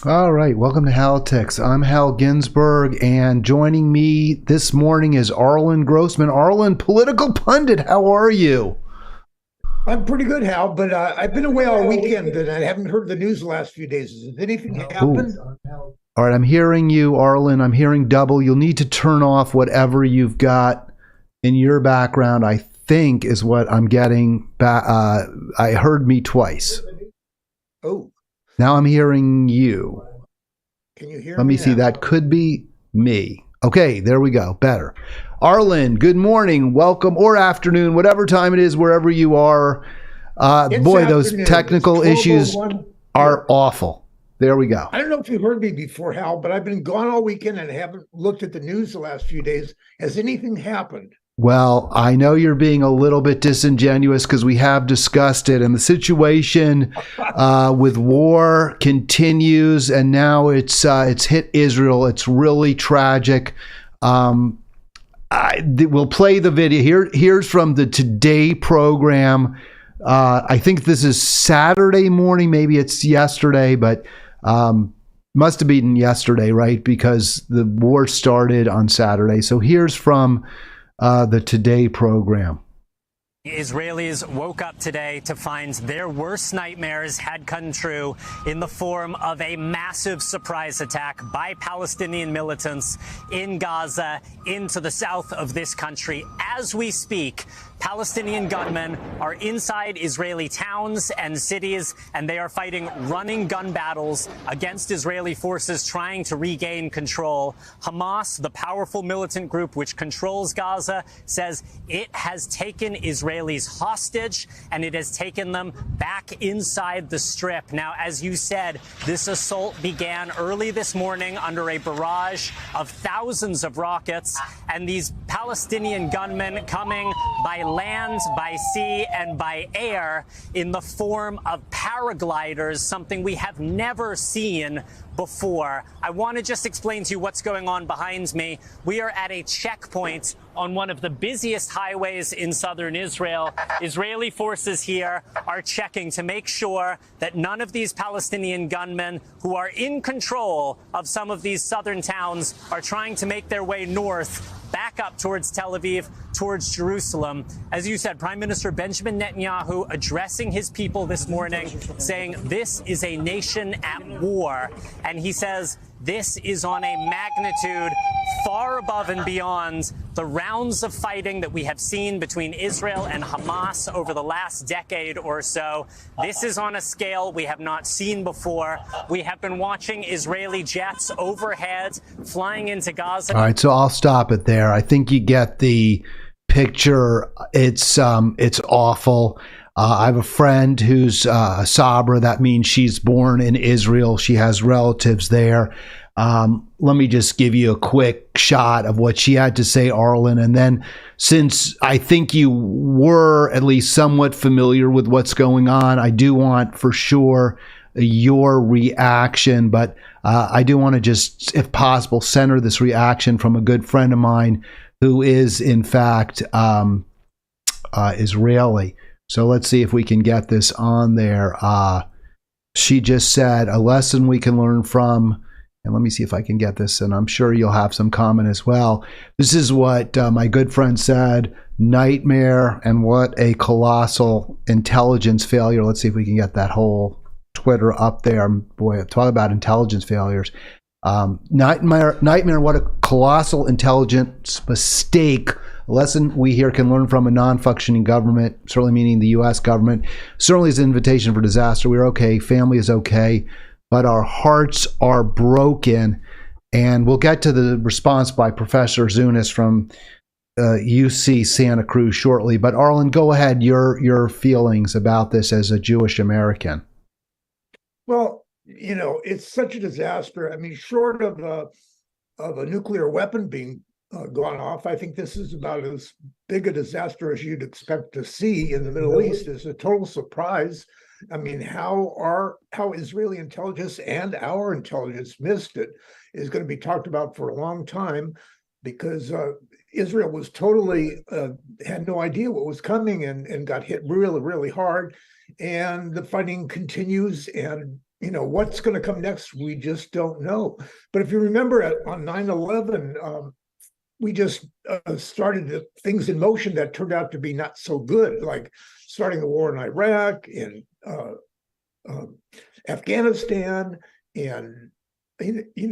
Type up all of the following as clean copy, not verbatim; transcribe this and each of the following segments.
All right, welcome to Halitics. I'm Hal Ginsberg, and joining me this morning is Arlen Grossman. Arlen, political pundit, how are you? I'm pretty good, Hal, but I've been away all weekend and I haven't heard the news the last few days. Has anything Ooh. happened? All right, I'm hearing you, Arlen. I'm hearing double. You'll need to turn off whatever you've got in your background, I think is what I'm getting. I heard me twice. Oh, Now I'm hearing you. can you hear Let me me see. now? That could be me. Okay, there we go. Better. Arlen, good morning, welcome, or afternoon, whatever time it is, wherever you are. It's Boy, those afternoon. technical It's issues 12:01. are awful. There we go. I don't know if you heard me before, Hal, but I've been gone all weekend and haven't looked at the news the last few days. Has anything happened? Well, I know you're being a little bit disingenuous because we have discussed it, and the situation with war continues, and now it's hit Israel. It's really tragic. We'll play the video. Here's from the Today program. I think this is Saturday morning. Maybe it's yesterday, but must have been yesterday, right? Because the war started on Saturday. So here's from the Today program. Israelis woke up today to find their worst nightmares had come true in the form of a massive surprise attack by Palestinian militants in Gaza into the south of this country. As we speak, Palestinian gunmen are inside Israeli towns and cities, and they are fighting running gun battles against Israeli forces trying to regain control. Hamas, the powerful militant group which controls Gaza, says it has taken Israelis hostage and it has taken them back inside the Strip. Now, as you said, this assault began early this morning under a barrage of thousands of rockets, and these Palestinian gunmen coming by land, by sea, and by air in the form of paragliders, something we have never seen before. I want to just explain to you what's going on behind me. We are at a checkpoint on one of the busiest highways in southern Israel. Israeli forces here are checking to make sure that none of these Palestinian gunmen who are in control of some of these southern towns are trying to make their way north, back up towards Tel Aviv, towards Jerusalem. As you said, Prime Minister Benjamin Netanyahu addressing his people this morning, saying this is a nation at war. And he says this is on a magnitude far above and beyond the rounds of fighting that we have seen between Israel and Hamas over the last decade or so. This is on a scale we have not seen before. We have been watching Israeli jets overhead flying into Gaza. All right, so I'll stop it there. I think you get the picture. It's awful. I have a friend who's a Sabra. That means she's born in Israel. She has relatives there. Let me just give you a quick shot of what she had to say, Arlen. And then, since I think you were at least somewhat familiar with what's going on, I do want for sure your reaction. But I do want to just, if possible, center this reaction from a good friend of mine who is, in fact, Israeli. So let's see if we can get this on there. She just said, a lesson we can learn from, and let me see if I can get this, and I'm sure you'll have some comment as well. This is what my good friend said, nightmare, and what a colossal intelligence failure. Let's see if we can get that whole Twitter up there. Boy, talk about intelligence failures. Nightmare, what a colossal intelligence mistake. A lesson we here can learn from a non-functioning government, certainly meaning the U.S. government. Certainly is an invitation for disaster. We're okay. Family is okay. But our hearts are broken. And we'll get to the response by Professor Zunis from UC Santa Cruz shortly. But Arlen, go ahead. Your feelings about this as a Jewish American. Well, it's such a disaster. I mean, short of a nuclear weapon being gone off, I think this is about as big a disaster as you'd expect to see in the Middle East. It's a total surprise. I mean, how Israeli intelligence and our intelligence missed it is going to be talked about for a long time, because Israel was totally had no idea what was coming and got hit really, really hard. And the fighting continues. And what's going to come next, we just don't know. But if you remember on 9/11, we just started things in motion that turned out to be not so good, like starting the war in Iraq and Afghanistan, and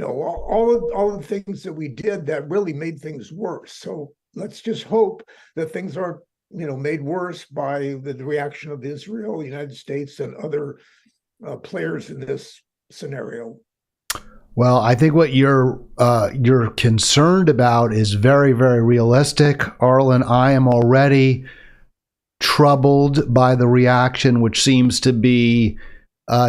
all of the things that we did that really made things worse. So let's just hope that things aren't made worse by the reaction of Israel, the United States, and other players in this scenario. Well, I think what you're concerned about is very, very realistic. Arlen, I am already troubled by the reaction, which seems to be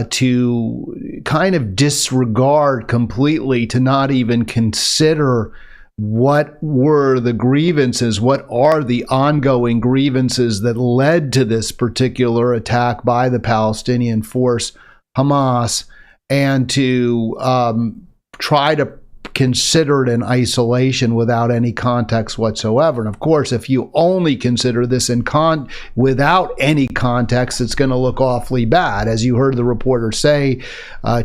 to kind of disregard completely, to not even consider what were the grievances, what are the ongoing grievances that led to this particular attack by the Palestinian force, Hamas, and to try to consider it in isolation without any context whatsoever. And of course, if you only consider this without any context, it's going to look awfully bad. As you heard the reporter say,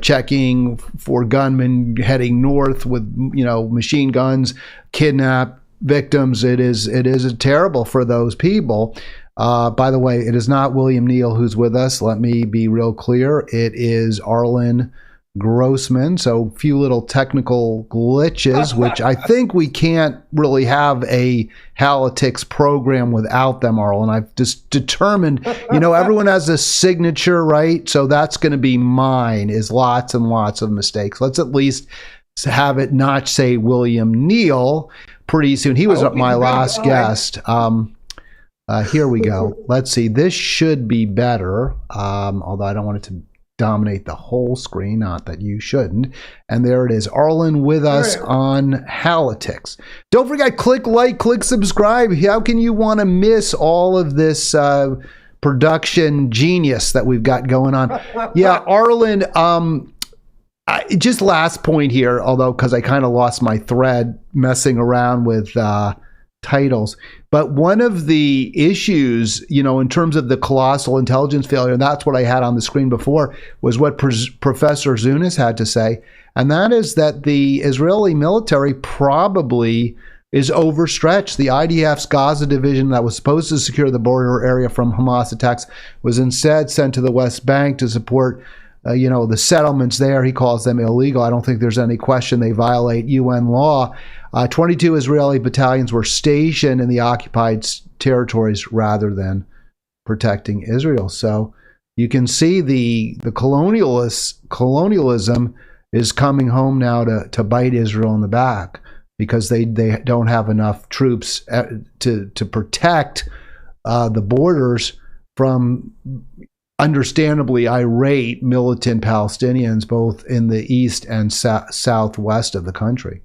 checking for gunmen heading north with machine guns, kidnap victims. It is terrible for those people. By the way, it is not William Neal who's with us. Let me be real clear. It is Arlen Grossman. So a few little technical glitches, which I think we can't really have a Halitics program without them, Arlen. I've just determined, everyone has a signature, right? So that's going to be mine, is lots and lots of mistakes. Let's at least have it not say William Neal pretty soon. He was my last guest. Here we go. Let's see. This should be better, although I don't want it to dominate the whole screen, not that you shouldn't. And there it is, Arlen with us on Halitics. Don't forget, click like, click subscribe. How can you want to miss all of this production genius that we've got going on? Yeah, Arlen, just last point here, although because I kind of lost my thread messing around with titles. But one of the issues, in terms of the colossal intelligence failure, and that's what I had on the screen before, was what Professor Zunis had to say. And that is that the Israeli military probably is overstretched. The IDF's Gaza division that was supposed to secure the border area from Hamas attacks was instead sent to the West Bank to support the settlements there. He calls them illegal. I don't think there's any question they violate UN law. 22 Israeli battalions were stationed in the occupied territories rather than protecting Israel. So you can see the colonialism is coming home now to bite Israel in the back, because they don't have enough troops to protect the borders from understandably irate militant Palestinians, both in the east and southwest of the country.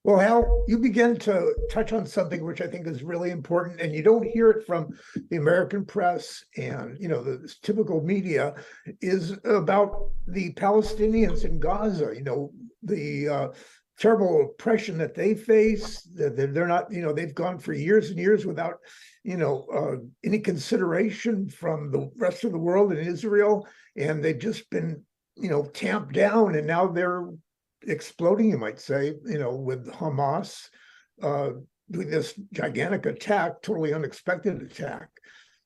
Well, Hal, you begin to touch on something which I think is really important, and you don't hear it from the American press and the typical media, is about the Palestinians in Gaza. The terrible oppression that they face. They're not, they've gone for years and years without, any consideration from the rest of the world and Israel, and they've just been, tamped down, and now they're exploding, you might say, with Hamas doing this gigantic attack, totally unexpected attack.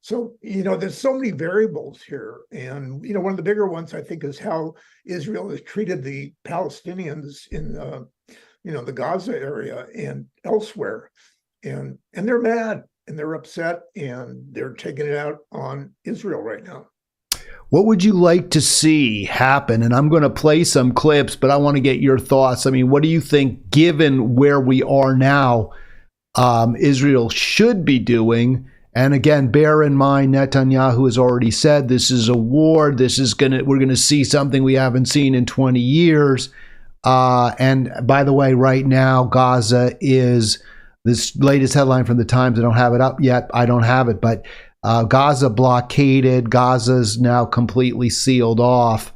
So, there's so many variables here. And, one of the bigger ones, I think, is how Israel has treated the Palestinians in, the Gaza area and elsewhere. And they're mad and they're upset and they're taking it out on Israel right now. What would you like to see happen? And I'm going to play some clips, but I want to get your thoughts. I mean, what do you think, given where we are now, Israel should be doing? And again, bear in mind, Netanyahu has already said this is a war. We're going to see something we haven't seen in 20 years. And by the way, right now, Gaza is this latest headline from the Times. I don't have it up yet. I don't have it, but Gaza blockaded. Gaza's now completely sealed off.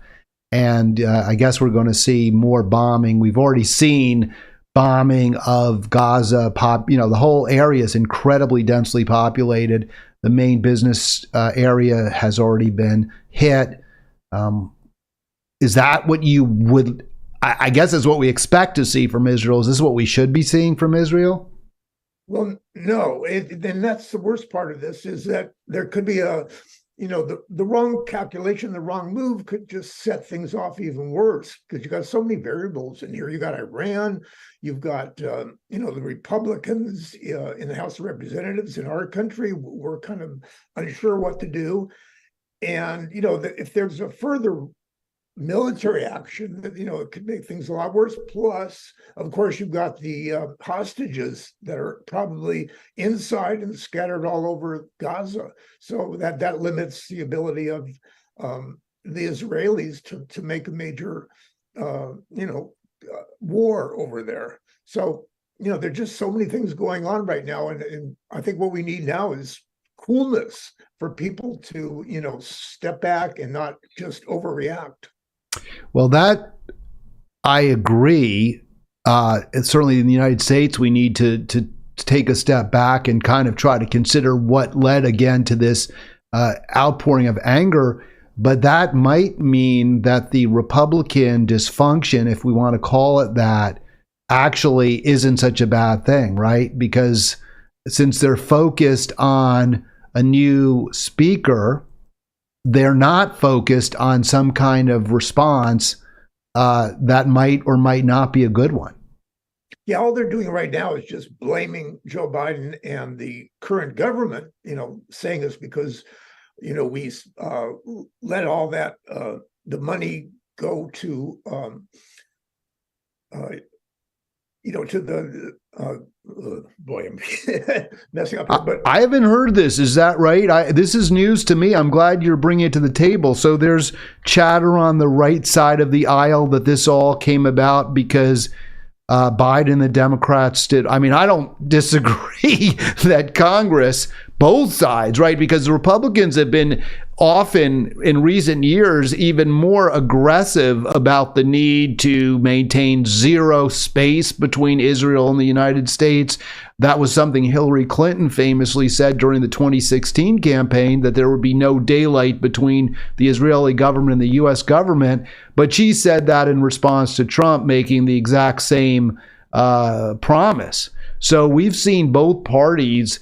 And I guess we're going to see more bombing. We've already seen bombing of Gaza. The whole area is incredibly densely populated. The main business area has already been hit. Is that what you would? I guess is what we expect to see from Israel. Is this what we should be seeing from Israel? Well, no. Then that's the worst part of this, is that there could be the wrong calculation, the wrong move could just set things off even worse, because you got so many variables in here. You got Iran, you've got the Republicans in the House of Representatives in our country were kind of unsure what to do, and if there's a further military action, it could make things a lot worse. Plus, of course, you've got the hostages that are probably inside and scattered all over Gaza. So that limits the ability of the Israelis to make a major, war over there. So, there are just so many things going on right now. And I think what we need now is coolness for people to, step back and not just overreact. Well, that I agree. Certainly in the United States, we need to take a step back and kind of try to consider what led again to this outpouring of anger. But that might mean that the Republican dysfunction, if we want to call it that, actually isn't such a bad thing, right? Because since they're focused on a new speaker, they're not focused on some kind of response that might or might not be a good one. Yeah, all they're doing right now is just blaming Joe Biden and the current government, saying it's because, we let all that, the money go to, to the, boy, I'm messing up here, but I haven't heard this. Is that right? This is news to me. I'm glad you're bringing it to the table. So there's chatter on the right side of the aisle that this all came about because Biden and the Democrats did. I mean, I don't disagree that Congress, both sides, right? Because the Republicans have been often in recent years even more aggressive about the need to maintain zero space between Israel and the United States. That was something Hillary Clinton famously said during the 2016 campaign, that there would be no daylight between the Israeli government and the U.S. government. But she said that in response to Trump making the exact same promise. So we've seen both parties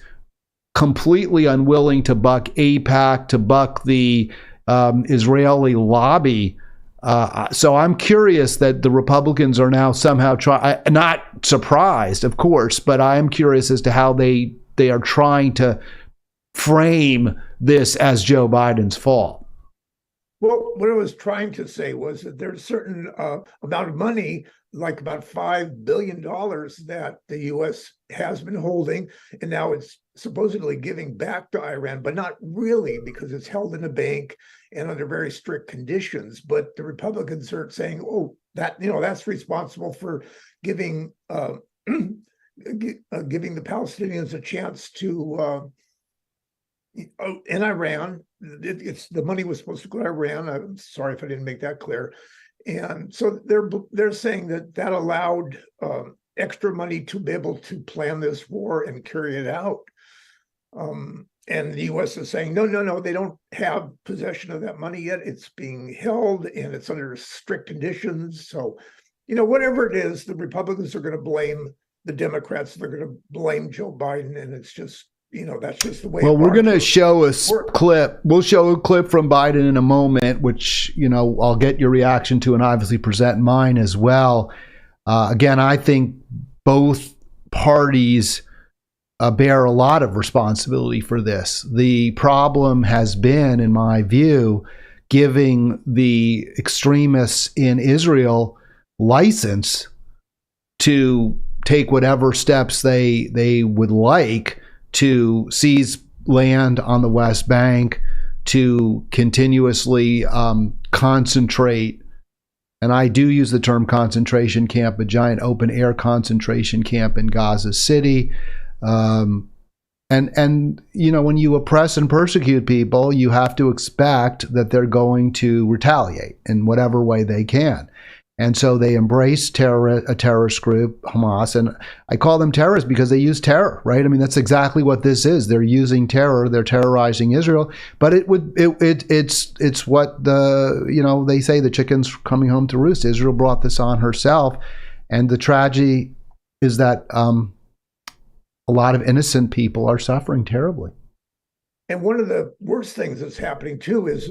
completely unwilling to buck AIPAC, to buck the Israeli lobby. So I'm curious that the Republicans are now somehow not surprised, of course, but I am curious as to how they are trying to frame this as Joe Biden's fault. Well, what I was trying to say was that there's a certain amount of money, like about $5 billion, that the U.S. has been holding, and now it's supposedly giving back to Iran, but not really, because it's held in a bank and under very strict conditions. But the Republicans are saying, oh, that's responsible for giving giving the Palestinians a chance to in Iran. It's the money was supposed to go to Iran. I'm sorry if I didn't make that clear. And so they're saying that allowed extra money to be able to plan this war and carry it out. And the U.S. is saying, no, they don't have possession of that money yet. It's being held and it's under strict conditions. So, whatever it is, the Republicans are going to blame the Democrats. They're going to blame Joe Biden. And it's just, that's just the way. Well, we're going to show a clip. We'll show a clip from Biden in a moment, which, I'll get your reaction to and obviously present mine as well. Again, I think both parties bear a lot of responsibility for this. The problem has been, in my view, giving the extremists in Israel license to take whatever steps they would like to seize land on the West Bank, to continuously concentrate, and I do use the term concentration camp, a giant open air concentration camp in Gaza City. And when you oppress and persecute people, you have to expect that they're going to retaliate in whatever way they can. And so they embrace a terrorist group, Hamas, and I call them terrorists because they use terror, right? I mean, that's exactly what this is. They're using terror. They're terrorizing Israel. But it's what they say the chicken's coming home to roost. Israel brought this on herself, and the tragedy is that a lot of innocent people are suffering terribly. And one of the worst things that's happening too is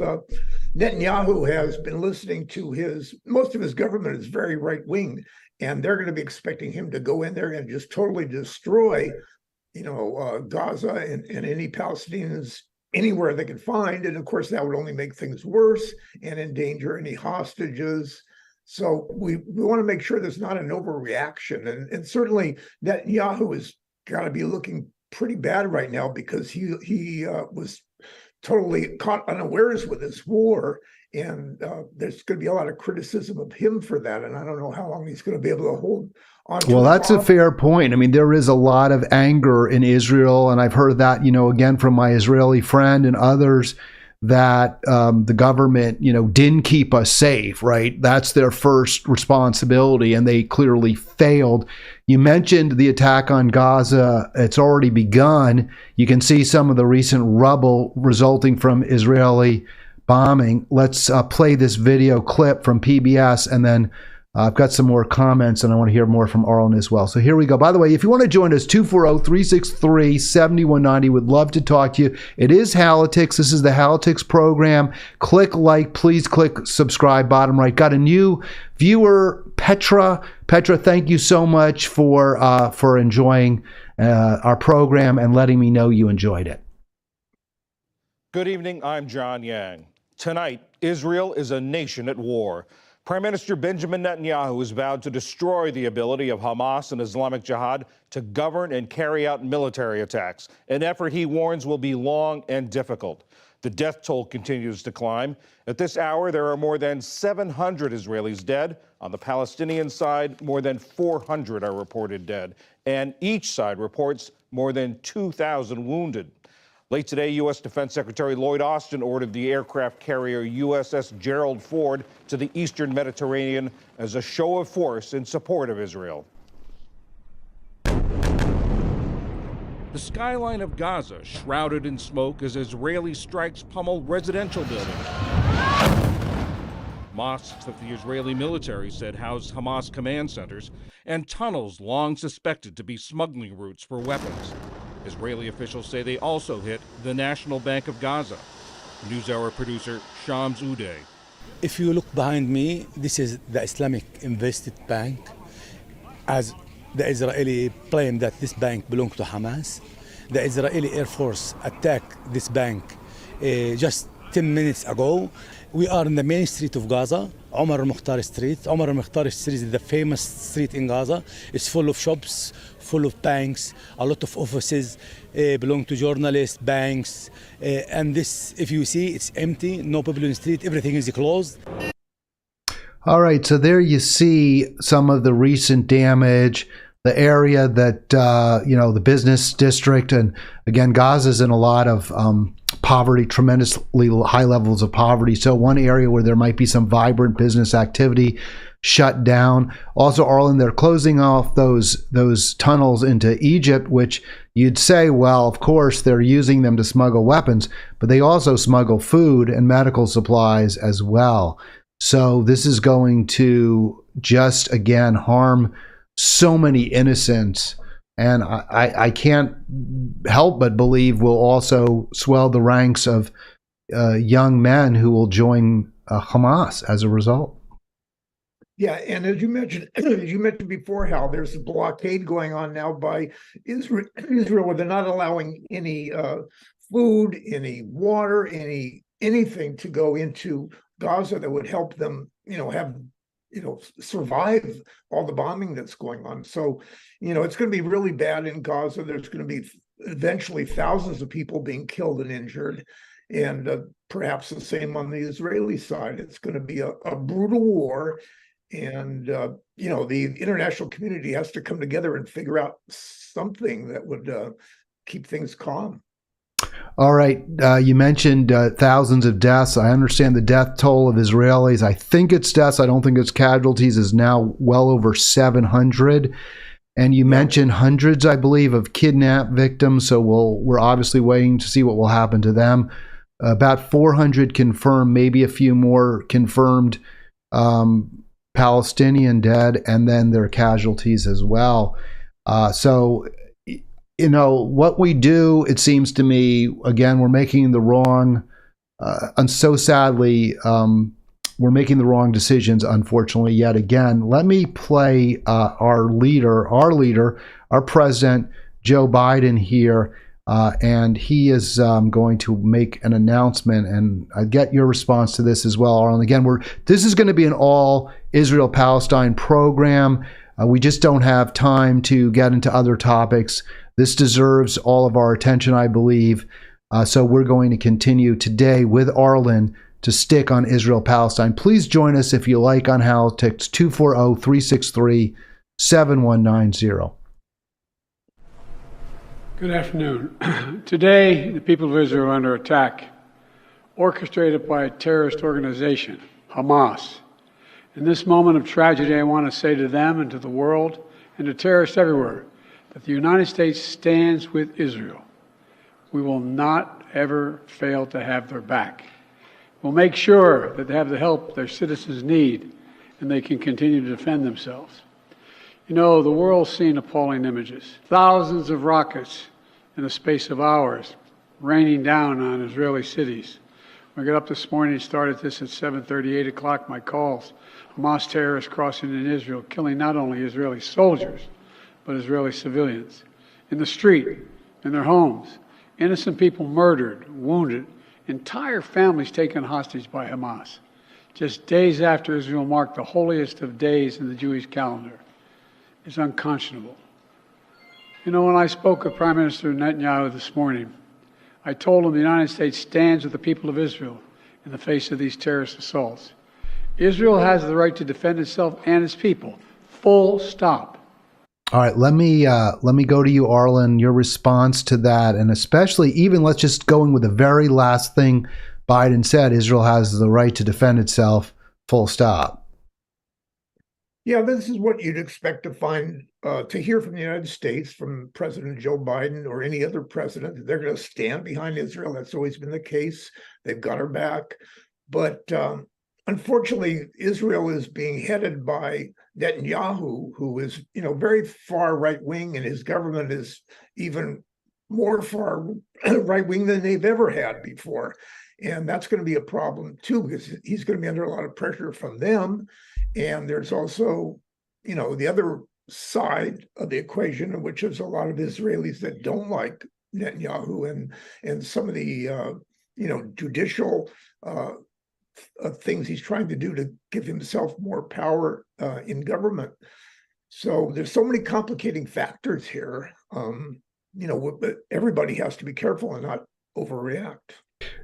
Netanyahu has been listening to most of his government is very right wing, and they're going to be expecting him to go in there and just totally destroy, Gaza and any Palestinians anywhere they can find. And of course, that would only make things worse and endanger any hostages. So we want to make sure there's not an overreaction. And certainly Netanyahu has got to be looking pretty bad right now because he was totally caught unawares with this war, and there's going to be a lot of criticism of him for that, and I don't know how long he's going to be able to hold on to. Well, that's a fair point. I mean, there is a lot of anger in Israel, and I've heard that, again, from my Israeli friend and others, that the government, didn't keep us safe, right? That's their first responsibility, and they clearly failed. You mentioned the attack on Gaza. It's already begun. You can see some of the recent rubble resulting from Israeli bombing. Let's play this video clip from PBS, and then I've got some more comments, and I want to hear more from Arlen as well. So here we go. By the way, if you want to join us, 240-363-7190. Would love to talk to you. It is Halitics. This is the Halitics program. Click like. Please click subscribe, bottom right. Got a new viewer, Petra. Petra, thank you so much for enjoying our program and letting me know you enjoyed it. Good evening. I'm John Yang. Tonight, Israel is a nation at war. Prime Minister Benjamin Netanyahu has vowed to destroy the ability of Hamas and Islamic Jihad to govern and carry out military attacks, an effort he warns will be long and difficult. The death toll continues to climb. At this hour, there are more than 700 Israelis dead. On the Palestinian side, more than 400 are reported dead, and each side reports more than 2,000 wounded. Late today, U.S. Defense Secretary Lloyd Austin ordered the aircraft carrier USS Gerald Ford to the eastern Mediterranean as a show of force in support of Israel. The skyline of Gaza shrouded in smoke as Israeli strikes pummel residential buildings. Mosques that the Israeli military said housed Hamas command centers, and tunnels long suspected to be smuggling routes for weapons. Israeli officials say they also hit the National Bank of Gaza. NewsHour producer Shams Uday. If you look behind me, this is the Islamic Investment Bank. As the Israeli claim that this bank belonged to Hamas, the Israeli Air Force attacked this bank just 10 minutes ago. We are in the main street of Gaza, Omar al-Mukhtar Street. Omar al-Mukhtar Street is the famous street in Gaza. It's full of shops, full of banks, a lot of offices belong to journalists, banks. And this, if you see, it's empty, no people in the street, everything is closed. All right, so there you see some of the recent damage, the area that, the business district, and again, Gaza's in a lot of poverty, tremendously high levels of poverty. So one area where there might be some vibrant business activity shut down. Also, Arlen, they're closing off those tunnels into Egypt, which you'd say, well, of course, they're using them to smuggle weapons, but they also smuggle food and medical supplies as well. So this is going to just, again, harm so many innocents. And I can't help but believe will also swell the ranks of young men who will join Hamas as a result. Yeah, and as you mentioned before, Hal, there's a blockade going on now by Israel where they're not allowing any food, any water, anything to go into Gaza that would help them, survive all the bombing that's going on. So, it's going to be really bad in Gaza. There's going to be eventually thousands of people being killed and injured, and perhaps the same on the Israeli side. It's going to be a brutal war. And, the international community has to come together and figure out something that would keep things calm. All right. You mentioned thousands of deaths. I understand the death toll of Israelis. I think it's deaths. I don't think it's casualties. Is now well over 700. And you mentioned hundreds, I believe, of kidnapped victims. So we're obviously waiting to see what will happen to them. About 400 confirmed, maybe a few more confirmed Palestinian dead, and then their casualties as well. So, you know, what we do, it seems to me, again, we're making the wrong, and so sadly, we're making the wrong decisions, unfortunately, yet again. Let me play our leader, our president, Joe Biden here, and he is going to make an announcement, and I get your response to this as well, Arlen. Again, this is going to be an all Israel-Palestine program. We just don't have time to get into other topics. This deserves all of our attention, I believe. So we're going to continue today with Arlen to stick on Israel-Palestine. Please join us if you like on Halitics, 240-363-7190. Good afternoon. Today, the people of Israel are under attack, orchestrated by a terrorist organization, Hamas. In this moment of tragedy, I want to say to them and to the world and to terrorists everywhere that the United States stands with Israel. We will not ever fail to have their back. We'll make sure that they have the help their citizens need and they can continue to defend themselves. You know, the world's seen appalling images. Thousands of rockets in the space of hours raining down on Israeli cities. When I got up this morning, started this at 7:30, 8 o'clock, my calls. Hamas terrorists crossing in Israel, killing not only Israeli soldiers, but Israeli civilians. In the street, in their homes, innocent people murdered, wounded, entire families taken hostage by Hamas. Just days after Israel marked the holiest of days in the Jewish calendar. It's unconscionable. You know, when I spoke with Prime Minister Netanyahu this morning, I told him the United States stands with the people of Israel in the face of these terrorist assaults. Israel has the right to defend itself and its people. Full stop. All right, let me go to you, Arlen, your response to that, and especially even let's just go in with the very last thing Biden said, Israel has the right to defend itself, full stop. Yeah, this is what you'd expect to find, to hear from the United States, from President Joe Biden or any other president. They're going to stand behind Israel. That's always been the case. They've got our back. But unfortunately, Israel is being headed by Netanyahu, who is, you know, very far right wing, and his government is even more far right wing than they've ever had before. And that's going to be a problem too, because he's going to be under a lot of pressure from them. And there's also, you know, the other side of the equation, which is a lot of Israelis that don't like Netanyahu and some of the, you know, judicial things he's trying to do to give himself more power in government. So there's so many complicating factors here. You know, but everybody has to be careful and not overreact.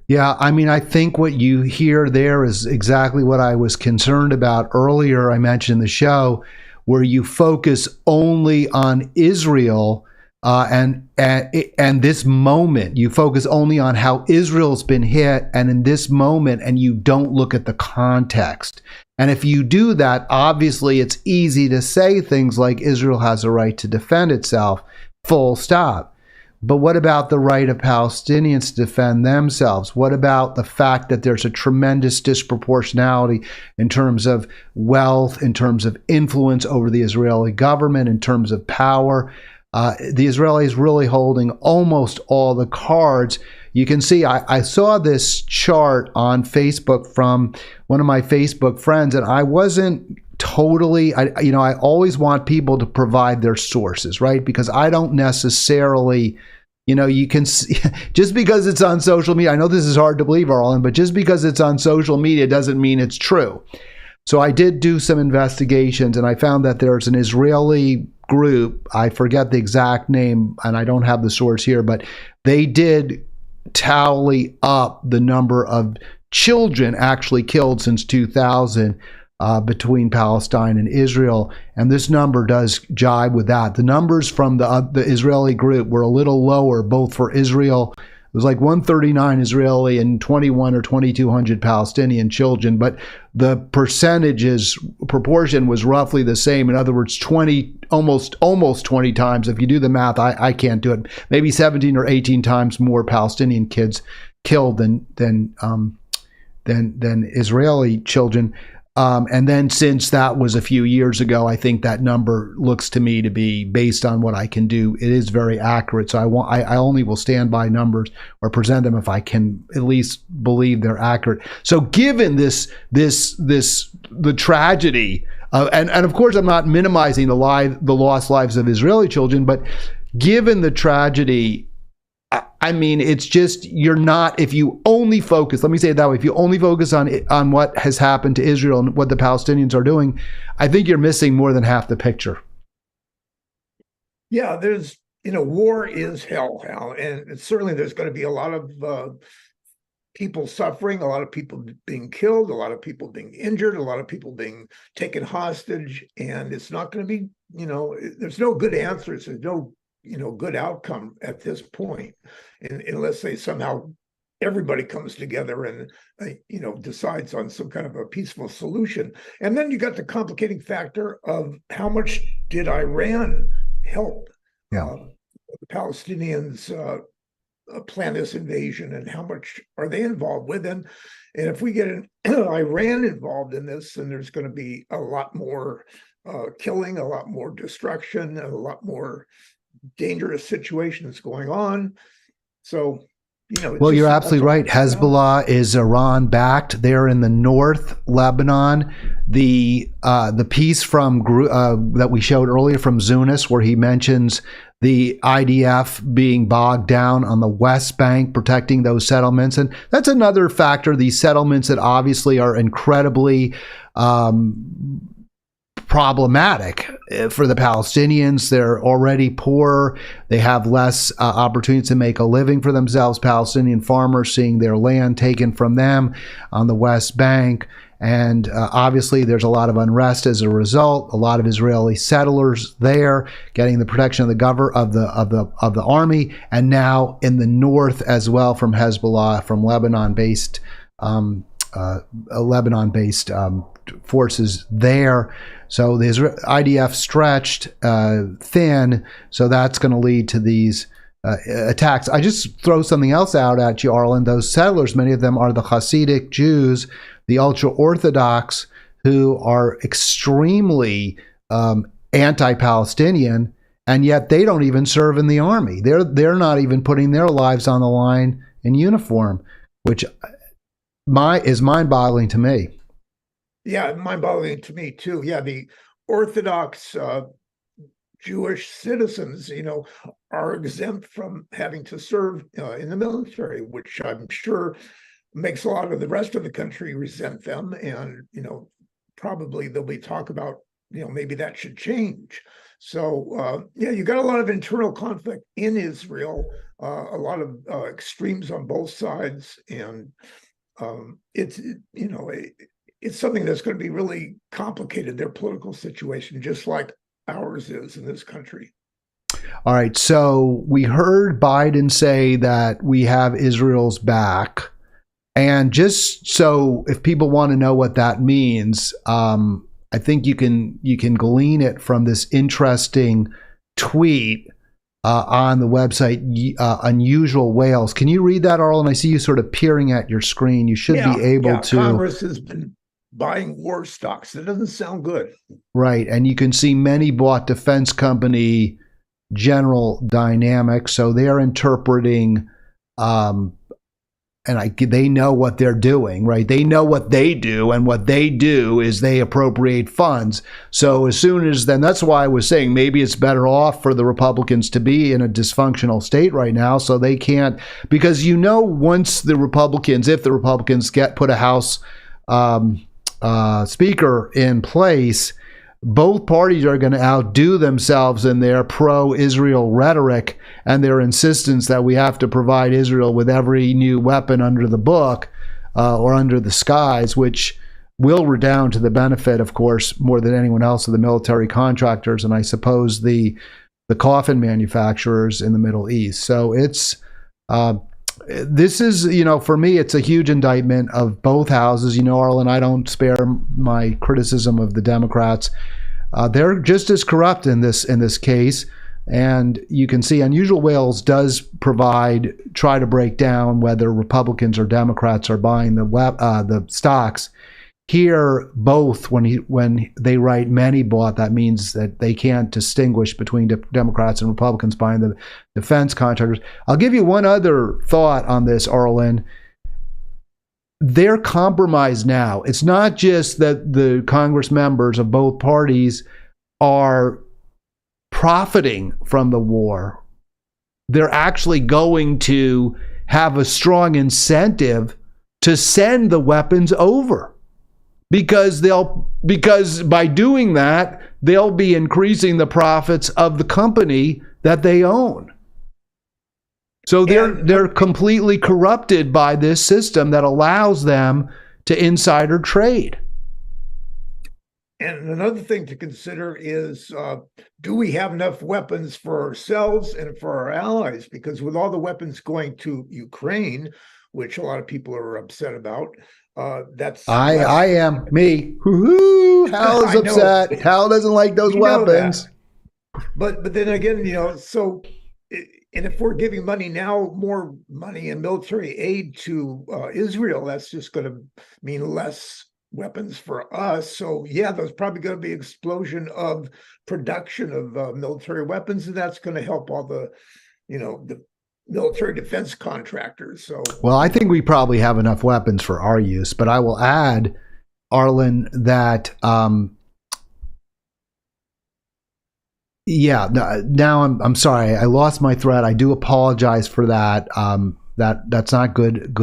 Yeah, I mean, I think what you hear there is exactly what I was concerned about earlier. I mentioned in the show where you focus only on Israel and this moment. You focus only on how Israel's been hit, and in this moment, and you don't look at the context. And if you do that, obviously, it's easy to say things like Israel has a right to defend itself, full stop. But what about the right of Palestinians to defend themselves? What about the fact that there's a tremendous disproportionality in terms of wealth, in terms of influence over the Israeli government, in terms of power? The Israelis really holding almost all the cards. You can see, I saw this chart on Facebook from one of my Facebook friends, and I wasn't totally, I always want people to provide their sources, right? Because I don't necessarily, you can see, just because it's on social media, I know this is hard to believe, Arlen, but just because it's on social media doesn't mean it's true. So I did do some investigations, and I found that there's an Israeli group, I forget the exact name, and I don't have the source here, but they did tally up the number of children actually killed since 2000 between Palestine and Israel, and this number does jibe with that. The numbers from the Israeli group were a little lower, both for Israel was like 139 Israeli and 21 or 2,200 Palestinian children, but the proportion was roughly the same. In other words, 20, almost 20 times. If you do the math, I can't do it. Maybe 17 or 18 times more Palestinian kids killed than Israeli children. And then since that was a few years ago, I think that number looks to me to be, based on what I can do, it is very accurate. So I only will stand by numbers or present them if I can at least believe they're accurate. So given the tragedy, and of course I'm not minimizing the lost lives of Israeli children, but given the tragedy, I mean, it's just, you're not, if you only focus, let me say it that way, if you only focus on what has happened to Israel and what the Palestinians are doing, I think you're missing more than half the picture. Yeah, there's, war is hell, Hal, and certainly there's going to be a lot of people suffering, a lot of people being killed, a lot of people being injured, a lot of people being taken hostage, and it's not going to be, there's no good answers. There's no good outcome at this point, unless they somehow everybody comes together and decides on some kind of a peaceful solution. And then you got the complicating factor of how much did Iran help the Palestinians plan this invasion, and how much are they involved with? And if we get Iran involved in this, then there's going to be a lot more killing, a lot more destruction, a lot more dangerous situations going on. So, well, you're absolutely right. Hezbollah is Iran backed. They're in the north Lebanon. The piece from that we showed earlier from Zunis, where he mentions the IDF being bogged down on the West Bank, protecting those settlements, and that's another factor. These settlements that obviously are incredibly problematic for the Palestinians. They're already poor. They have less opportunities to make a living for themselves. Palestinian farmers seeing their land taken from them on the West Bank. And obviously there's a lot of unrest as a result. A lot of Israeli settlers there getting the protection of the army, and now in the north as well from Hezbollah, from Lebanon-based forces there. So the IDF stretched thin, so that's going to lead to these attacks. I just throw something else out at you, Arlen. Those settlers, many of them are the Hasidic Jews, the ultra-Orthodox, who are extremely anti-Palestinian, and yet they don't even serve in the army. They're not even putting their lives on the line in uniform, which is mind-boggling to me. Yeah, mind-boggling to me too. Yeah, the Orthodox Jewish citizens, are exempt from having to serve in the military, which I'm sure makes a lot of the rest of the country resent them. And, probably there'll be talk about, maybe that should change. So, you got a lot of internal conflict in Israel, a lot of extremes on both sides. And it's something that's going to be really complicated, their political situation, just like ours is in this country. All right. So we heard Biden say that we have Israel's back. And just so if people want to know what that means, I think you can glean it from this interesting tweet on the website, Unusual Whales. Can you read that, Arlen? I see you sort of peering at your screen. You should be able to. Congress has been buying war stocks. That doesn't sound good. Right. And you can see many bought defense company General Dynamics. So they're interpreting, they know what they're doing, right? They know what they do, and what they do is they appropriate funds. So as soon as then, that's why I was saying maybe it's better off for the Republicans to be in a dysfunctional state right now, so they can't, because once the Republicans, if the Republicans put a House speaker in place, both parties are going to outdo themselves in their pro-Israel rhetoric and their insistence that we have to provide Israel with every new weapon under the book or under the skies, which will redound to the benefit, of course, more than anyone else, of the military contractors and I suppose the coffin manufacturers in the Middle East. So it's this is, for me, it's a huge indictment of both houses. Arlen, I don't spare my criticism of the Democrats. They're just as corrupt in this case. And you can see Unusual Whales does try to break down whether Republicans or Democrats are buying the stocks. Here, both, when they write many bought, that means that they can't distinguish between Democrats and Republicans buying the defense contractors. I'll give you one other thought on this, Arlen. They're compromised now. It's not just that the Congress members of both parties are profiting from the war. They're actually going to have a strong incentive to send the weapons over. Because by doing that, they'll be increasing the profits of the company that they own. So they're completely corrupted by this system that allows them to insider trade. And another thing to consider is, do we have enough weapons for ourselves and for our allies? Because with all the weapons going to Ukraine, which a lot of people are upset about, I am me. Hal is upset. Hal doesn't like those weapons. But then again, so, and if we're giving money now, more money in military aid to Israel, that's just going to mean less weapons for us. So yeah, there's probably going to be an explosion of production of military weapons, and that's going to help all the military defense contractors. So, well, I think we probably have enough weapons for our use, but I will add, Arlen, that now I'm sorry, I lost my thread. I do apologize for that. That's not good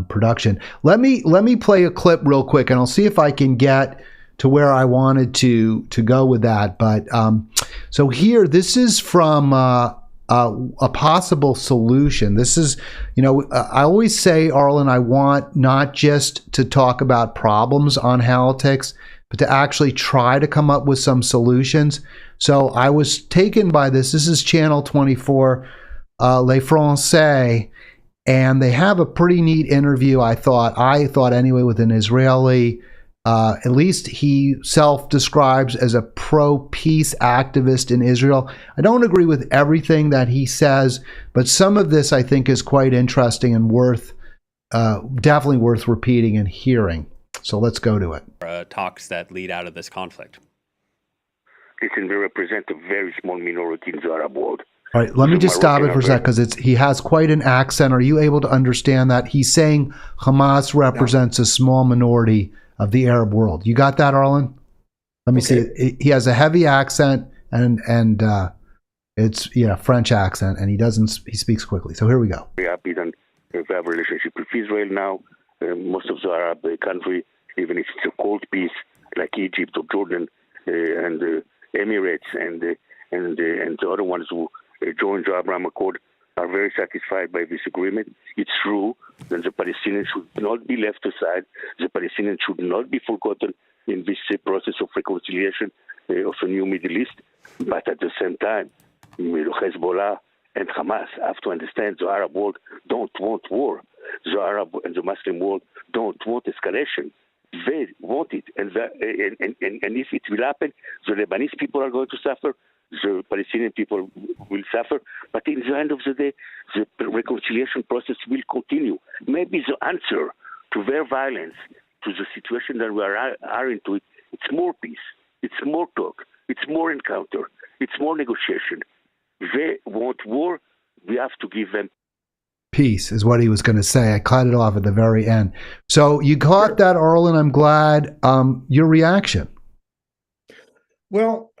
production. Let me play a clip real quick, and I'll see if I can get to where I wanted to go with that. But so here, this is from a possible solution. This is, I always say, Arlen, I want not just to talk about problems on Halitics, but to actually try to come up with some solutions. So I was taken by this. This is Channel 24, Les Français, and they have a pretty neat interview, I thought anyway, with an Israeli, at least he self-describes as a pro-peace activist in Israel. I don't agree with everything that he says, but some of this I think is quite interesting and definitely worth repeating and hearing. So let's go to it. Talks that lead out of this conflict. Listen, they represent a very small minority in the Arab world. All right, let me just stop it for a sec, because he has quite an accent. Are you able to understand that? He's saying Hamas represents a small minority of the Arab world. You got that, Arlen? Let me see. He has a heavy accent and it's French accent, and he speaks quickly. So here we go. We're happy that we have a relationship with Israel now. Most of the Arab country, even if it's a cold peace like Egypt or Jordan and the Emirates and the other ones who joined the Abraham Accord, are very satisfied by this agreement. It's true that the Palestinians should not be left aside. The Palestinians should not be forgotten in this process of reconciliation of a new Middle East. But at the same time, Hezbollah and Hamas have to understand the Arab world don't want war. The Arab and the Muslim world don't want escalation. They want it. And if it will happen, the Lebanese people are going to suffer. The Palestinian people will suffer, but in the end of the day, the reconciliation process will continue. Maybe the answer to their violence, to the situation that we are into, it's more peace, it's more talk, it's more encounter, it's more negotiation. They want war, we have to give them peace, is what he was going to say. I cut it off at the very end. So you caught that, Arlen. I'm glad. Your reaction? Well,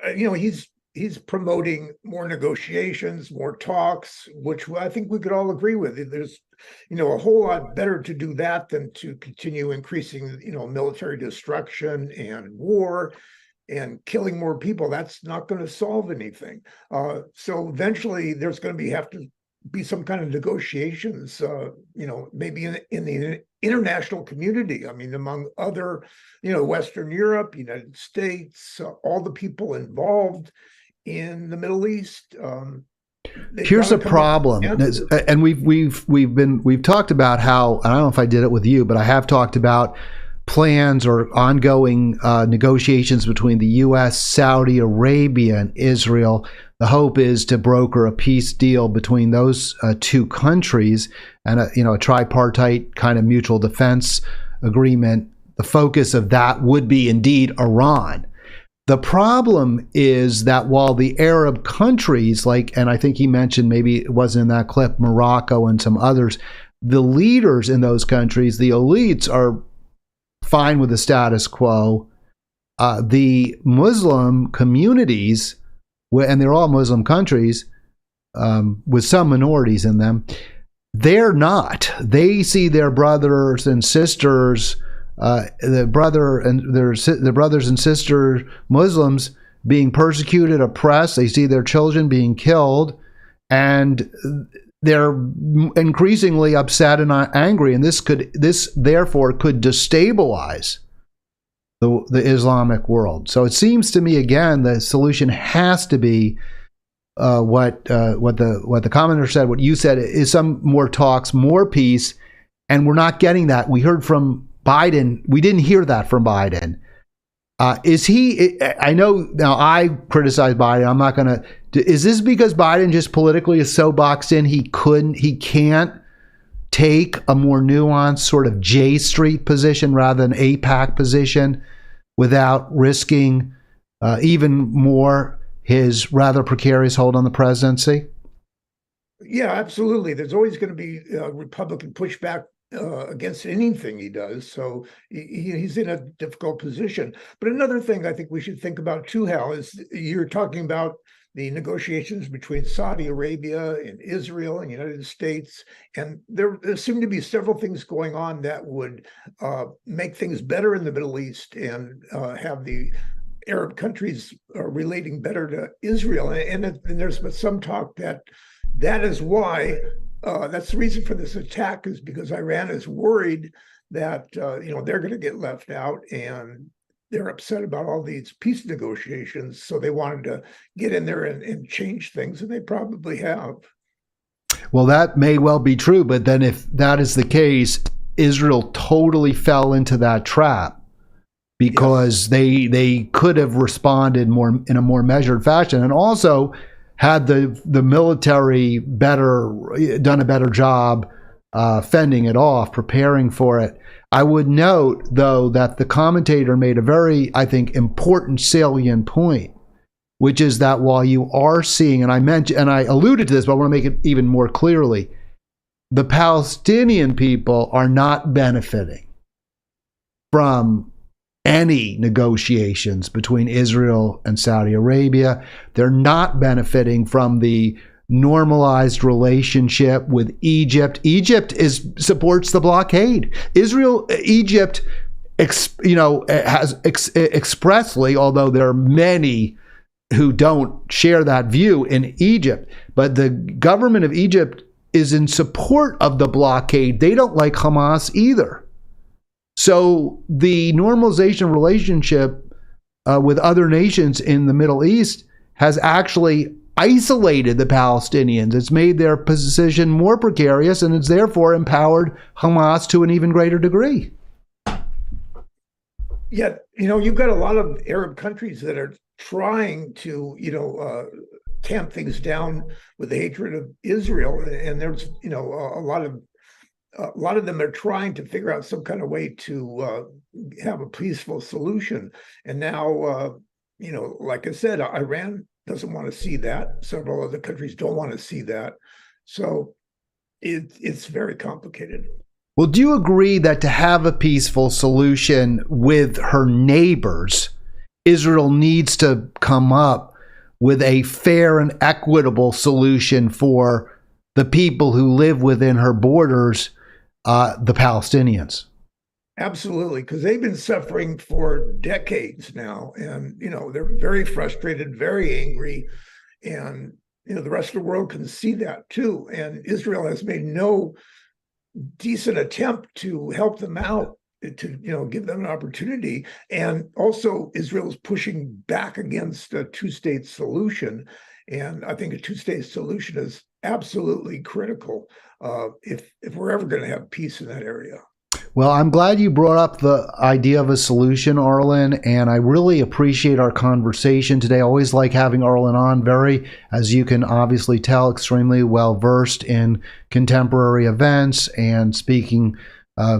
he's promoting more negotiations, more talks, which I think we could all agree with. There's, a whole lot better to do that than to continue increasing, military destruction and war and killing more people. That's not going to solve anything. So eventually there's going to have to be some kind of negotiations, maybe in the international community. I mean, among other, Western Europe, United States, all the people involved in the Middle East, Here's a problem, and we've talked about how, I don't know if I did it with you, but I have talked about plans or ongoing negotiations between the U.S., Saudi Arabia, and Israel. The hope is to broker a peace deal between those two countries and a tripartite kind of mutual defense agreement. The focus of that would be indeed Iran. The problem is that while the Arab countries, and I think he mentioned, maybe it wasn't in that clip, Morocco and some others, the leaders in those countries, the elites, are fine with the status quo. The Muslim communities, and they're all Muslim countries with some minorities in them, they're not. They see their brothers and sisters, their brothers and sisters, Muslims, being persecuted, oppressed. They see their children being killed, and they're increasingly upset and angry. And this therefore could destabilize the Islamic world. So it seems to me, again, the solution has to be what the commenter said, what you said, is some more talks, more peace, and we're not getting that. We heard from Biden. We didn't hear that from Biden. Is he? I know now. I criticize Biden. I'm not going to. Is this because Biden just politically is so boxed in he can't take a more nuanced sort of J Street position rather than AIPAC position without risking even more his rather precarious hold on the presidency? Yeah, absolutely. There's always going to be Republican pushback against anything he does. So he's in a difficult position. But another thing I think we should think about too, Hal, is you're talking about the negotiations between Saudi Arabia and Israel and the United States. And there seem to be several things going on that would make things better in the Middle East and have the Arab countries relating better to Israel. And there's been some talk that is why that's the reason for this attack, is because Iran is worried that they're going to get left out, and they're upset about all these peace negotiations. So they wanted to get in there and change things, and they probably have. Well, that may well be true, but then if that is the case, Israel totally fell into that trap, because yes, they could have responded in a more measured fashion, and also had the military done a better job fending it off, preparing for it. I would note, though, that the commentator made a very, I think, important salient point, which is that while you are seeing, and I alluded to this, but I want to make it even more clearly, the Palestinian people are not benefiting from any negotiations between Israel and Saudi Arabia. They're not benefiting from the normalized relationship with Egypt. Egypt supports the blockade. Egypt has expressly, although there are many who don't share that view in Egypt, but the government of Egypt is in support of the blockade. They don't like Hamas either. So the normalization relationship with other nations in the Middle East has actually isolated the Palestinians. It's made their position more precarious, and it's therefore empowered Hamas to an even greater degree. Yet, you've got a lot of Arab countries that are trying to, tamp things down with the hatred of Israel, and there's, a lot of them are trying to figure out some kind of way to have a peaceful solution. And now, like I said, Iran doesn't want to see that. Several other countries don't want to see that. So it's very complicated. Well, do you agree that to have a peaceful solution with her neighbors, Israel needs to come up with a fair and equitable solution for the people who live within her borders, the Palestinians? Absolutely, because they've been suffering for decades now, and they're very frustrated, very angry, and the rest of the world can see that too. And Israel has made no decent attempt to help them out, to give them an opportunity. And also, Israel is pushing back against a two-state solution. And I think a two-state solution is absolutely critical if we're ever going to have peace in that area. Well, I'm glad you brought up the idea of a solution, Arlen, and I really appreciate our conversation today. I always like having Arlen on, very, as you can obviously tell, extremely well versed in contemporary events and speaking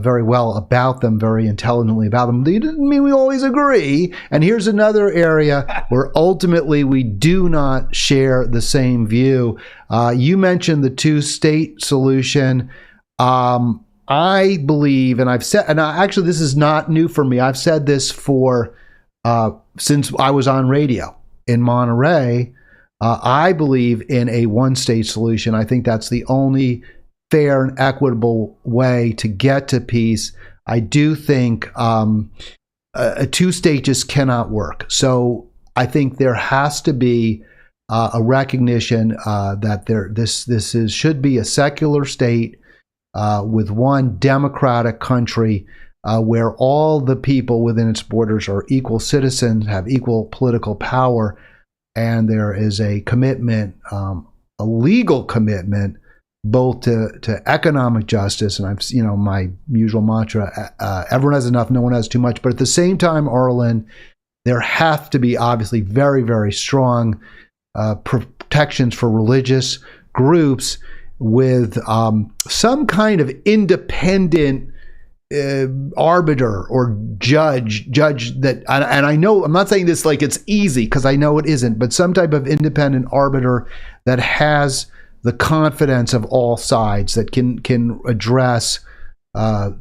very well about them, very intelligently about them. They didn't mean we always agree. And here's another area where ultimately we do not share the same view. You mentioned the two-state solution. I believe, and I've said, and actually this is not new for me. I've said this for since I was on radio in Monterey. I believe in a one-state solution. I think that's the only fair and equitable way to get to peace. I do think a two-state just cannot work. So I think there has to be a recognition that this should be a secular state with one democratic country where all the people within its borders are equal citizens, have equal political power, and there is a commitment, a legal commitment, both to economic justice, and my usual mantra, everyone has enough, no one has too much. But at the same time, Arlen, there have to be obviously very, very strong protections for religious groups with some kind of independent arbiter or judge that, and I know I'm not saying this like it's easy because I know it isn't, but some type of independent arbiter that has the confidence of all sides that can address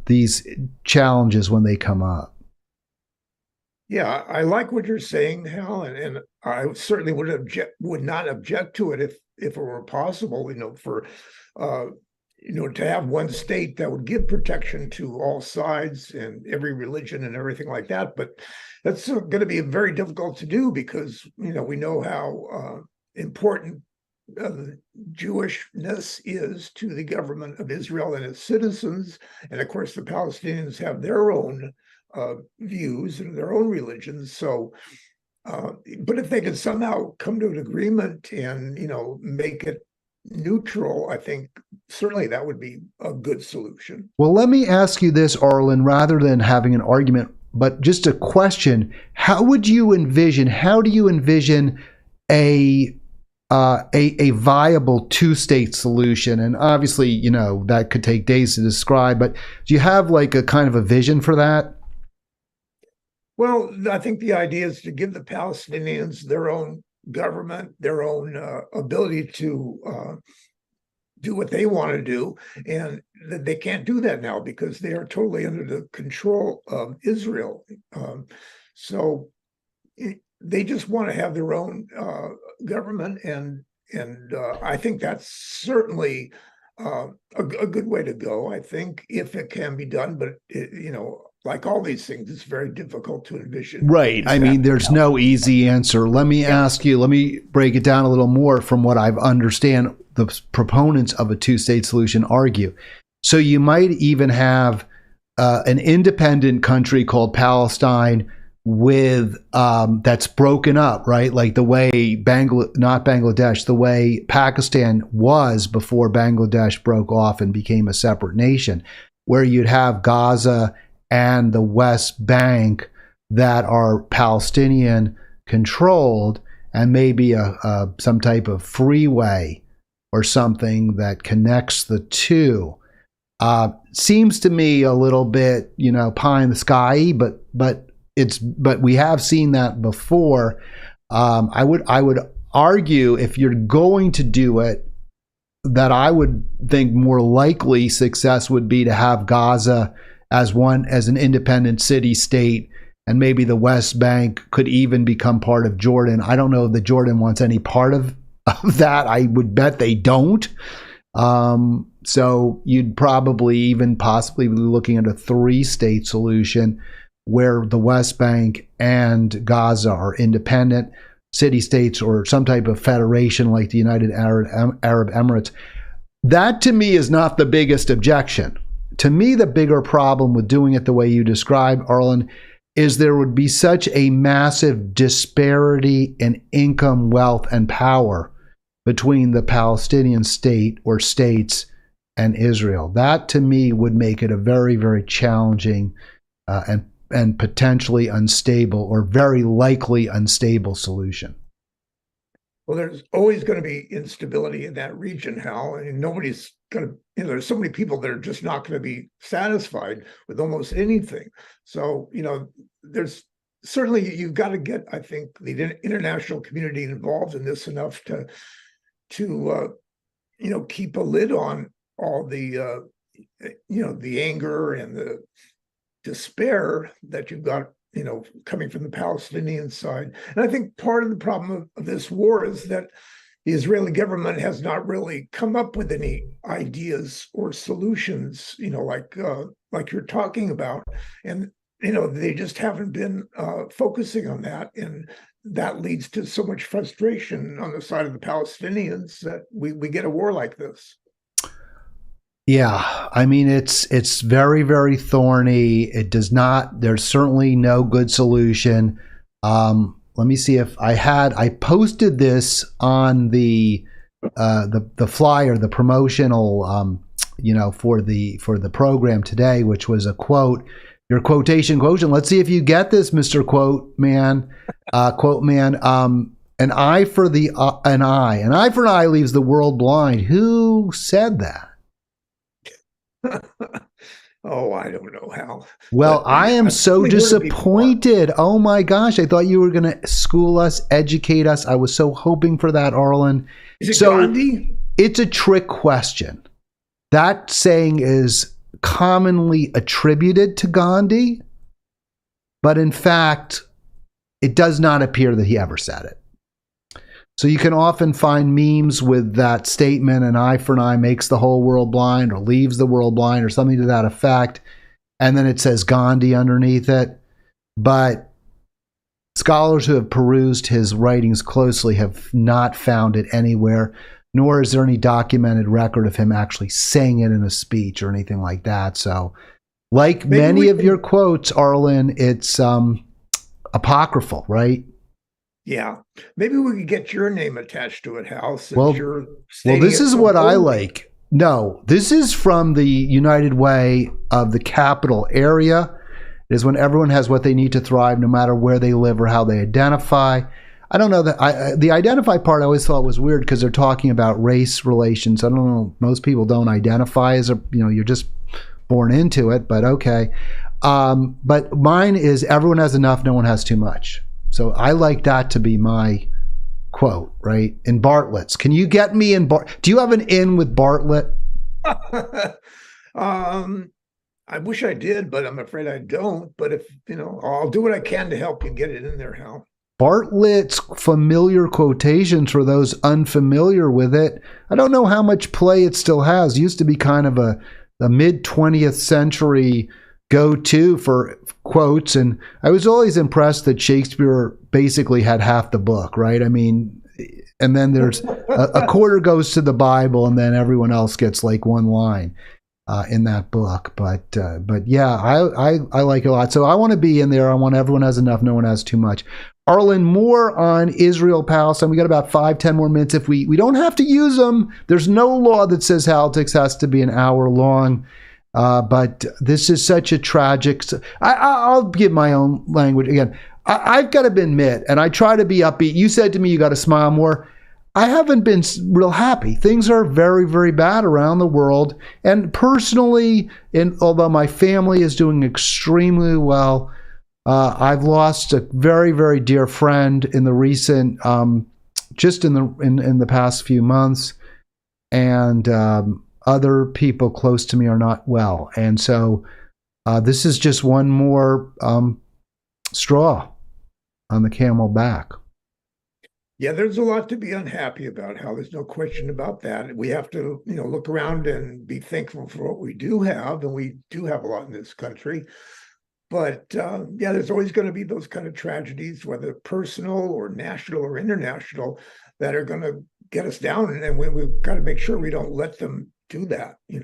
these challenges when they come up. Yeah, I like what you're saying, Hal, and I certainly would not object to it if it were possible, to have one state that would give protection to all sides and every religion and everything like that. But that's going to be very difficult to do because, we know how important Jewishness is to the government of Israel and its citizens. And of course, the Palestinians have their own views and their own religions. So, but if they can somehow come to an agreement and, make it neutral, I think certainly that would be a good solution. Well, let me ask you this, Arlen, rather than having an argument, but just a question. How do you envision a viable two-state solution? And obviously, that could take days to describe, but do you have like a kind of a vision for that? Well, I think the idea is to give the Palestinians their own government, their own ability to do what they want to do, and that they can't do that now because they are totally under the control of Israel. So they just want to have their own government, and I think that's certainly a good way to go. I think if it can be done, but like all these things, it's very difficult to envision. Right. I mean, there's no easy answer. Let me ask you, let me break it down a little more from what I understand the proponents of a two-state solution argue. So you might even have an independent country called Palestine with that's broken up, right? Like the way the way Pakistan was before Bangladesh broke off and became a separate nation, where you'd have Gaza and the West Bank that are Palestinian controlled, and maybe some type of freeway or something that connects the two. Seems to me a little bit, pie in the sky, but we have seen that before. I would argue, if you're going to do it, that I would think more likely success would be to have Gaza as an independent city state, and maybe the West Bank could even become part of Jordan. I don't know that Jordan wants any part of that. I would bet they don't. So you'd probably even possibly be looking at a three-state solution where the West Bank and Gaza are independent city-states or some type of federation like the United Arab Emirates. That, to me, is not the biggest objection. To me, the bigger problem with doing it the way you describe, Arlen, is there would be such a massive disparity in income, wealth, and power between the Palestinian state or states and Israel. That to me would make it a very, very challenging and potentially unstable, or very likely unstable, solution. Well, there's always going to be instability in that region, Hal, and nobody's going to, there's so many people that are just not going to be satisfied with almost anything. So, there's certainly, you've got to get, I think, the international community involved in this enough to keep a lid on all the, the anger and the despair that you've got, coming from the Palestinian side. And I think part of the problem of this war is that the Israeli government has not really come up with any ideas or solutions, like you're talking about. And, they just haven't been focusing on that. And that leads to so much frustration on the side of the Palestinians that we get a war like this. Yeah, I mean, it's very, very thorny. It does not, there's certainly no good solution. Let me see if I posted this on the flyer, the promotional, for the program today, which was a quote, your quotation quotient. Let's see if you get this, Mr. Quote Man, Quote Man. An eye for an eye leaves the world blind. Who said that? Oh, I don't know, Hal. Well, I am so disappointed. Oh my gosh, I thought you were going to school us, educate us. I was so hoping for that, Arlen. Is it Gandhi? It's a trick question. That saying is commonly attributed to Gandhi, but in fact, it does not appear that he ever said it. So you can often find memes with that statement, an eye for an eye makes the whole world blind, or leaves the world blind, or something to that effect. And then it says Gandhi underneath it. But scholars who have perused his writings closely have not found it anywhere, nor is there any documented record of him actually saying it in a speech or anything like that. So like many of your quotes, Arlen, it's apocryphal, right? Yeah, maybe we could get your name attached to it, Hal. Well, this is what I like. No, this is from the United Way of the capital area. It is when everyone has what they need to thrive, no matter where they live or how they identify. I don't know that the identify part I always thought was weird because they're talking about race relations. I don't know. Most people don't identify as you're just born into it, but okay. But mine is everyone has enough, no one has too much. So I like that to be my quote, right? In Bartlett's. Can you get me in do you have an in with Bartlett? I wish I did, but I'm afraid I don't. But if, I'll do what I can to help you get it in there, Hal. Bartlett's familiar quotations for those unfamiliar with it. I don't know how much play it still has. It used to be kind of a mid-20th century go-to for quotes, and I was always impressed that Shakespeare basically had half the book, right? I mean, and then there's a quarter goes to the Bible, and then everyone else gets like one line in that book. But yeah, I like it a lot. So I want to be in there. I want everyone has enough, no one has too much. Arlen, more on Israel, Palestine. We got about 5-10 more minutes. If we don't have to use them, there's no law that says Halitics has to be an hour long. But this is such a tragic. I'll give my own language again. I've got to admit, and I try to be upbeat. You said to me, you got to smile more. I haven't been real happy. Things are very, very bad around the world. And personally, although my family is doing extremely well, I've lost a very, very dear friend in the recent, just in the past few months, and other people close to me are not well. And so this is just one more straw on the camel back. Yeah, there's a lot to be unhappy about, Hal. There's no question about that. We have to, look around and be thankful for what we do have, and we do have a lot in this country. But yeah, there's always going to be those kind of tragedies, whether personal or national or international, that are going to get us down, and we've got to make sure we don't let them do that. You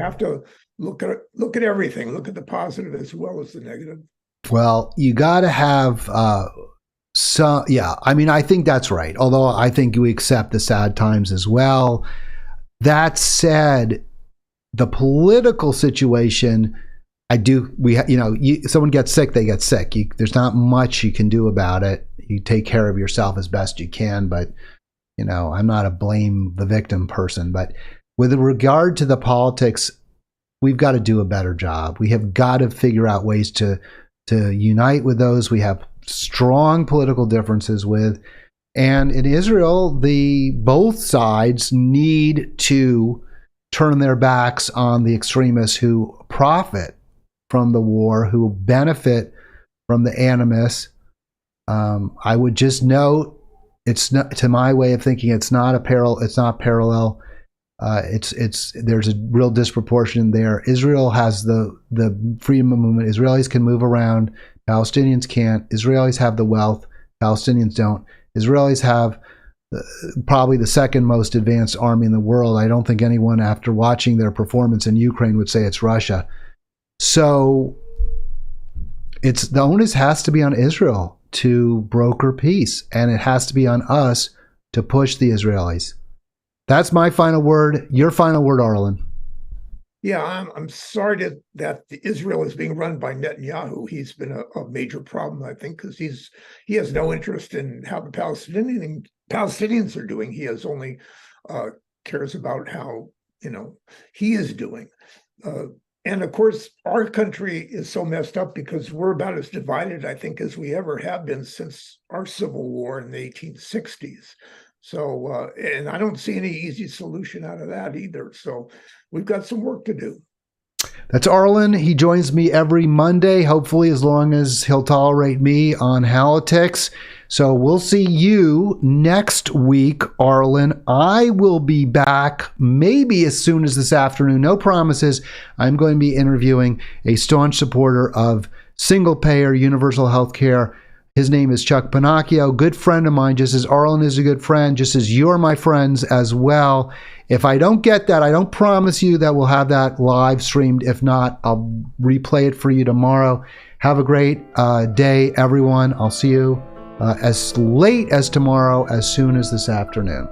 have to look at everything, look at the positive as well as the negative. Well, you got to have So, yeah, I mean, I think that's right. Although I think we accept the sad times as well. That said, the political situation, someone gets sick, they get sick. There's not much you can do about it. You take care of yourself as best you can, but, I'm not a blame the victim person. But with regard to the politics, we've got to do a better job. We have got to figure out ways to unite with those we have strong political differences with. And in Israel, both sides need to turn their backs on the extremists who profit from the war, who benefit from the animus. I would just note, it's not, to my way of thinking, it's not parallel. There's a real disproportion there. Israel has the freedom of movement. Israelis can move around. Palestinians can't. Israelis have the wealth. Palestinians don't. Israelis have probably the second most advanced army in the world. I don't think anyone, after watching their performance in Ukraine, would say it's Russia. So the onus has to be on Israel to broker peace, and it has to be on us to push the Israelis. That's my final word. Your final word, Arlen. Yeah, I'm sorry that Israel is being run by Netanyahu. He's been a major problem, I think, because he has no interest in how the Palestinians are doing. He has only cares about how he is doing. And of course, our country is so messed up because we're about as divided, I think, as we ever have been since our Civil War in the 1860s. So, and I don't see any easy solution out of that either. So we've got some work to do. That's Arlen. He joins me every Monday, hopefully as long as he'll tolerate me on Halitics. So we'll see you next week, Arlen. I will be back maybe as soon as this afternoon. No promises. I'm going to be interviewing a staunch supporter of single-payer universal health care. His name is Chuck Pinocchio, good friend of mine, just as Arlen is a good friend, just as you're my friends as well. If I don't get that, I don't promise you that we'll have that live streamed. If not, I'll replay it for you tomorrow. Have a great day, everyone. I'll see you as late as tomorrow, as soon as this afternoon.